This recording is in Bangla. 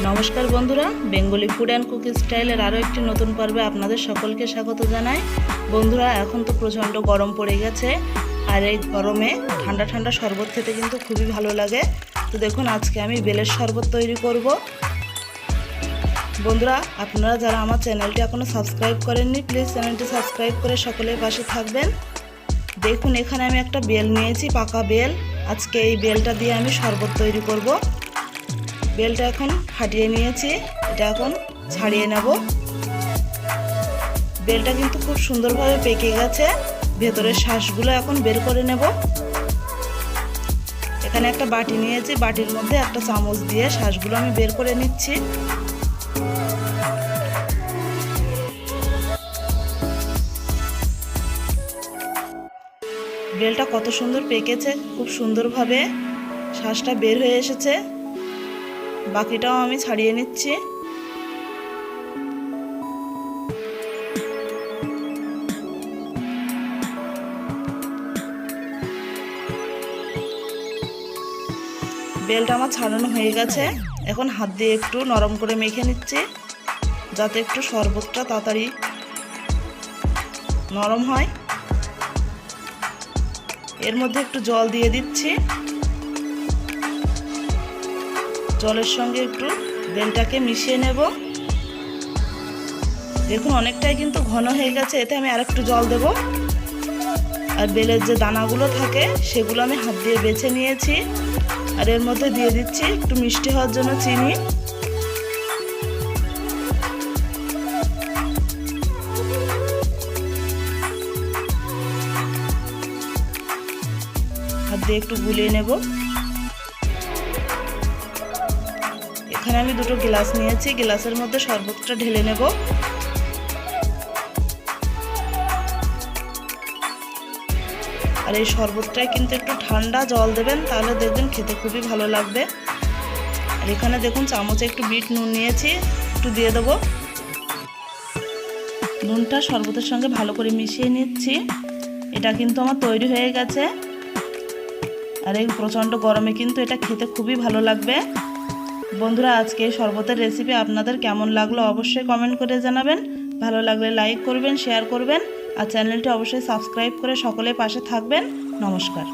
নমস্কার বন্ধুরা, বেঙ্গলি ফুড অ্যান্ড কুকিং স্টাইলের আরও একটি নতুন পর্বে আপনাদের সকলকে স্বাগত জানাই। বন্ধুরা, এখন তো প্রচণ্ড গরম পড়ে গেছে, আর এই গরমে ঠান্ডা ঠান্ডা শরবত খেতে কিন্তু খুবই ভালো লাগে। তো দেখুন, আজকে আমি বেলের শরবত তৈরি করব। বন্ধুরা, আপনারা যারা আমার চ্যানেলটি এখনও সাবস্ক্রাইব করেননি, প্লিজ চ্যানেলটি সাবস্ক্রাইব করে সকলের পাশে থাকবেন। দেখুন, এখানে আমি একটা বেল নিয়েছি, পাকা বেল। আজকে এই বেলটা দিয়ে আমি শরবত তৈরি করব। বেলটা এখন ফাটিয়ে নিয়েছি, এটা এখন ছাড়িয়ে নেব। বেলটা কিন্তু খুব সুন্দরভাবে পেকে গেছে, ভেতরের শাঁসগুলো এখন বের করে নেব। এখানে একটা বাটি নিয়েছি, বাটির মধ্যে একটা চামচ দিয়ে শাঁসগুলো আমি বের করে নিচ্ছি। বেলটা কত সুন্দর পেকেছে, খুব সুন্দরভাবে শাঁসটা বের হয়ে এসেছে। বাকিটাও আমি ছাড়িয়ে নিচ্ছি। বেলটা আমার ছাড়ানো হয়ে গেছে, এখন হাত দিয়ে একটু নরম করে মেখে নিচ্ছি, যাতে একটু শরবতটা তাড়াতাড়ি নরম হয়। এর মধ্যে একটু জল দিয়ে দিচ্ছি, জলের সঙ্গে একটু বেলটাকে মিশিয়ে নেব। দেখুন, অনেকটাই কিন্তু ঘন হয়ে গেছে, এতে আমি আরেকটু জল দেব। আর বেলের যে দানাগুলো থাকে সেগুলো আমি হাত দিয়ে বেছে নিয়েছি, আর এর মধ্যে দিয়ে দিচ্ছি একটু মিষ্টি হওয়ার জন্য চিনি। হাত দিয়ে একটু গুলিয়ে নেব। এখানে আমি দুটো গ্লাস নিয়েছি, গ্লাসের মধ্যে শরবতটা ঢেলে নেব। আর এই শরবতটায় কিন্তু একটু ঠান্ডা জল দেবেন, তাহলে দেখবেন খেতে খুবই ভালো লাগবে। আর এখানে দেখুন, চামচে একটু বিট নুন নিয়েছি, একটু দিয়ে দেবো। নুনটা শরবতের সঙ্গে ভালো করে মিশিয়ে নিচ্ছি। এটা কিন্তু আমার তৈরি হয়ে গেছে, আর এই প্রচণ্ড গরমে কিন্তু এটা খেতে খুবই ভালো লাগবে। বন্ধুরা, আজকে এই শরবতের রেসিপি আপনাদের কেমন লাগলো অবশ্যই কমেন্ট করে জানাবেন। ভালো লাগলে লাইক করবেন, শেয়ার করবেন, আর চ্যানেলটি অবশ্যই সাবস্ক্রাইব করে সকলের পাশে থাকবেন। নমস্কার।